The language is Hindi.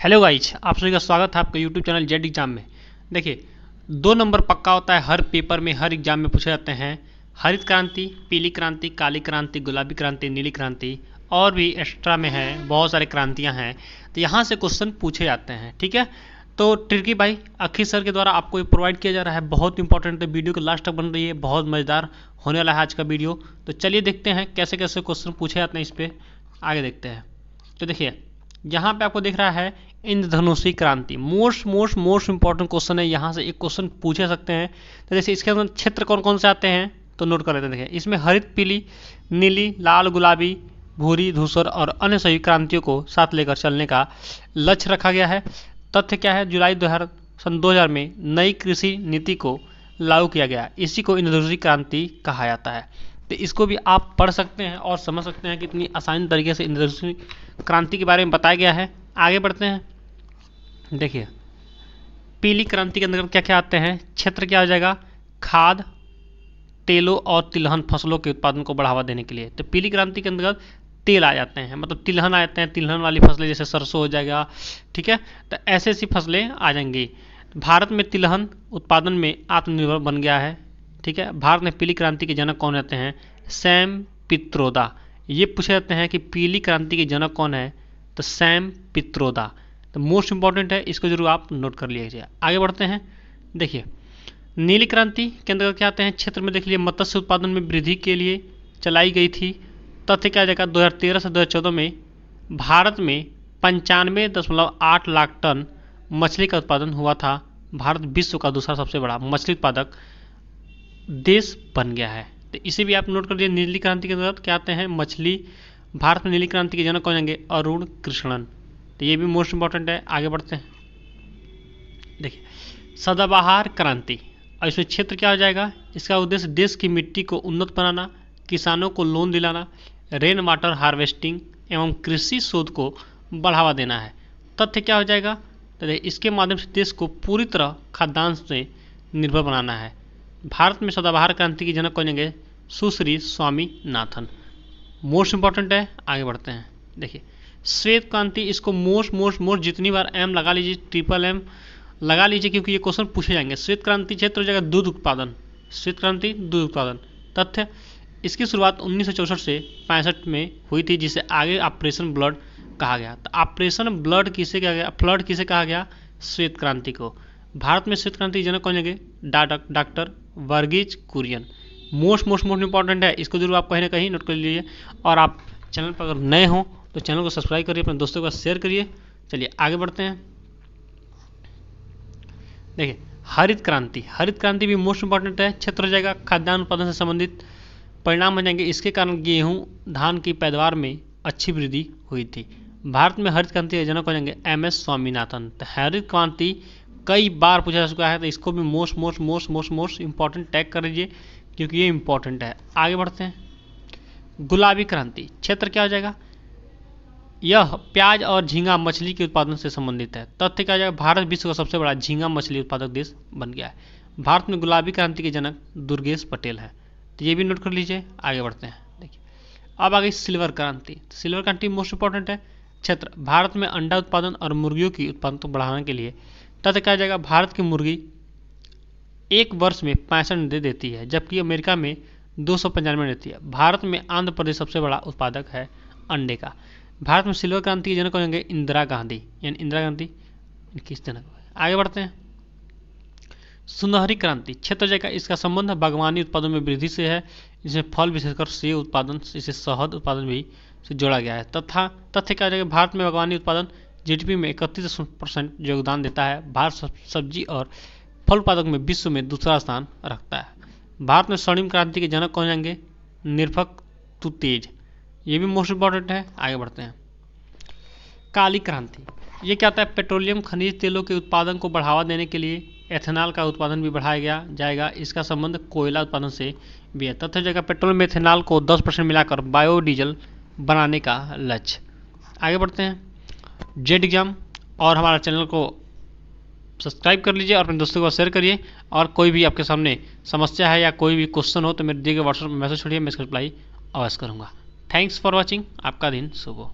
हेलो गाइज, आप सभी का स्वागत है आपके यूट्यूब चैनल जेड एग्जाम में। देखिए, 2 नंबर पक्का होता है हर पेपर में, हर एग्जाम में पूछे जाते हैं। हरित क्रांति, पीली क्रांति, काली क्रांति, गुलाबी क्रांति, नीली क्रांति, और भी एक्स्ट्रा में है, बहुत सारी क्रांतियां हैं। तो यहाँ से क्वेश्चन पूछे जाते हैं, ठीक है। तो ट्रिकी भाई अखिल सर के द्वारा आपको ये प्रोवाइड किया जा रहा है, बहुत इंपॉर्टेंट है। वीडियो को लास्ट तक बन रही है, बहुत मज़ेदार होने वाला है आज का वीडियो। तो चलिए देखते हैं कैसे कैसे क्वेश्चन पूछे जाते हैं, इस पर आगे देखते हैं। तो देखिए, यहाँ पे आपको दिख रहा है इंद्रधनुषी क्रांति, मोस्ट इंपॉर्टेंट क्वेश्चन है। यहाँ से एक क्वेश्चन पूछे सकते हैं। तो जैसे इसके अंदर क्षेत्र कौन कौन से आते हैं तो नोट कर लेते हैं। देखिए, इसमें हरित, पीली, नीली, लाल, गुलाबी, भूरी, धूसर और अन्य सभी क्रांतियों को साथ लेकर चलने का लक्ष्य रखा गया है। तथ्य क्या है, जुलाई 2000 में नई कृषि नीति को लागू किया गया, इसी को इंद्रधनुषी क्रांति कहा जाता है। तो इसको भी आप पढ़ सकते हैं और समझ सकते हैं कितनी आसानी तरीके से इंद्रधनुषी क्रांति के बारे में बताया गया है। आगे बढ़ते हैं। देखिए, पीली क्रांति के अंदर क्या क्या आते हैं। क्षेत्र क्या हो जाएगा, खाद, तेलों और तिलहन फसलों के उत्पादन को बढ़ावा देने के लिए। तो पीली क्रांति के अंतर्गत तेल आ जाते हैं, मतलब तिलहन आ जाते हैं। तिलहन वाली फसलें जैसे सरसों हो जाएगा, ठीक है। तो ऐसी ऐसी फसलें आ जाएंगी। भारत में तिलहन उत्पादन में आत्मनिर्भर बन गया है, ठीक है। भारत में पीली क्रांति के जनक कौन रहते हैं, सैम पित्रोदा। ये पूछे जाते हैं कि पीली क्रांति के जनक कौन है, तो सैम पित्रोदा। तो मोस्ट इंपॉर्टेंट है, इसको जरूर आप नोट कर लीजिए। आगे बढ़ते हैं। देखिए, नीली क्रांति के अंतर्गत क्या आते हैं। क्षेत्र में देख लीजिए, मत्स्य उत्पादन में वृद्धि के लिए चलाई गई थी। तथ्य क्या जाएगा, 2013 से 2014 में भारत में 95.8 लाख टन मछली का उत्पादन हुआ था। भारत विश्व का दूसरा सबसे बड़ा मछली उत्पादक देश बन गया है। तो इसे भी आप नोट कर लीजिए। नीली क्रांति के अंतर्गत क्या आते हैं, मछली। भारत में नीली क्रांति के जनक कौन होंगे, अरुण कृष्णन। तो ये भी मोस्ट इंपॉर्टेंट है। आगे बढ़ते हैं। देखिए, सदाबहार क्रांति, और इसमें क्षेत्र क्या हो जाएगा। इसका उद्देश्य देश की मिट्टी को उन्नत बनाना, किसानों को लोन दिलाना, रेन वाटर हार्वेस्टिंग एवं कृषि शोध को बढ़ावा देना है। तथ्य क्या हो जाएगा, तो इसके माध्यम से देश को पूरी तरह खाद्यान्न से निर्भर बनाना है। भारत में सदाबहार क्रांति की जनक कौन होंगे, सुश्री स्वामीनाथन। मोस्ट इंपॉर्टेंट है। आगे बढ़ते हैं। देखिए, श्वेत क्रांति, इसको मोस्ट जितनी बार एम लगा लीजिए, ट्रिपल एम लगा लीजिए, क्योंकि ये क्वेश्चन पूछे जाएंगे। श्वेत क्रांति क्षेत्र हो जाएगा दूध उत्पादन, श्वेत क्रांति दूध उत्पादन। तथ्य, इसकी शुरुआत 1964 से 65 में हुई थी, जिसे आगे ऑपरेशन ब्लड कहा गया। तो ऑपरेशन ब्लड किसे कहा गया, फ्लड किसे कहा गया, श्वेत क्रांति को। भारत में श्वेत क्रांति जनक कौन होंगे, doctor Verghese Kurien. Most important है, इसको जरूर आप कहीं ना कहीं नोट कर लीजिए। और आप चैनल पर अगर नए हो तो चैनल को सब्सक्राइब करिए, अपने दोस्तों के साथ शेयर करिए। चलिए आगे बढ़ते हैं। देखिए, हरित क्रांति भी मोस्ट इंपॉर्टेंट है। क्षेत्र हो जाएगा खाद्यान्न उत्पादन से संबंधित। परिणाम हो जाएंगे, इसके कारण गेहूं, धान की पैदावार में अच्छी वृद्धि हुई थी। भारत में हरित क्रांति के जनक हो जाएंगे MS स्वामीनाथन। तो हरित क्रांति कई बार पूछा जा चुका है, तो इसको भी मोस्ट इंपॉर्टेंट टैग कर लीजिए, क्योंकि ये इंपॉर्टेंट है। आगे बढ़ते हैं। गुलाबी क्रांति, क्षेत्र क्या हो जाएगा, यह प्याज और झींगा मछली के उत्पादन से संबंधित है। तथ्य क्या हो जाएगा, भारत विश्व का सबसे बड़ा झींगा मछली उत्पादक देश बन गया है। भारत में गुलाबी क्रांति के जनक दुर्गेश पटेल है। तो ये भी नोट कर लीजिए। आगे बढ़ते हैं। देखिए, अब आ गई सिल्वर क्रांति। सिल्वर क्रांति मोस्ट इंपॉर्टेंट है। क्षेत्र, भारत में अंडा उत्पादन और मुर्गियों की उत्पादन को बढ़ाने के लिए। तथ्य क्या जाएगा, भारत की मुर्गी एक वर्ष में 65 अंडे देती है, जबकि अमेरिका में 295 देती है। भारत में आंध्र प्रदेश सबसे बड़ा उत्पादक है अंडे का। भारत में सिल्वर क्रांति के जनक कौन होंगे, इंदिरा गांधी, यानी इंदिरा गांधी किस जनक। आगे बढ़ते हैं। सुनहरी क्रांति, क्षेत्र जाएगा, इसका संबंध बागवानी उत्पादन में वृद्धि से है। इसमें फल, विशेषकर सेब उत्पादन, इसे शहद उत्पादन भी से जोड़ा गया है। तथा तथ्य क्या जाएगा, भारत में बागवानी उत्पादन GDP में 31% योगदान देता है। भारत सब्जी और फल उत्पादक में विश्व में दूसरा स्थान रखता है। भारत में स्वर्णिम क्रांति के जनक कौन जाएंगे, निरपक तेज। ये भी मोस्ट इंपॉर्टेंट है। आगे बढ़ते हैं। काली क्रांति, ये क्या होता है, पेट्रोलियम खनिज तेलों के उत्पादन को बढ़ावा देने के लिए एथेनॉल का उत्पादन भी बढ़ाया जाएगा। इसका संबंध कोयला उत्पादन से भी है। तथ्य जगह पेट्रोल में एथेनॉल को 10% मिलाकर बायोडीजल बनाने का लक्ष्य। आगे बढ़ते हैं। जेड एग्जाम और हमारा चैनल को सब्सक्राइब कर लीजिए और अपने दोस्तों को शेयर करिए। और कोई भी आपके सामने समस्या है या कोई भी क्वेश्चन हो तो मेरे दिए गए व्हाट्सएप में मैसेज छोड़िए, मैं इसका रिप्लाई अवश्य करूँगा। Thanks for watching. आपका दिन शुभ हो।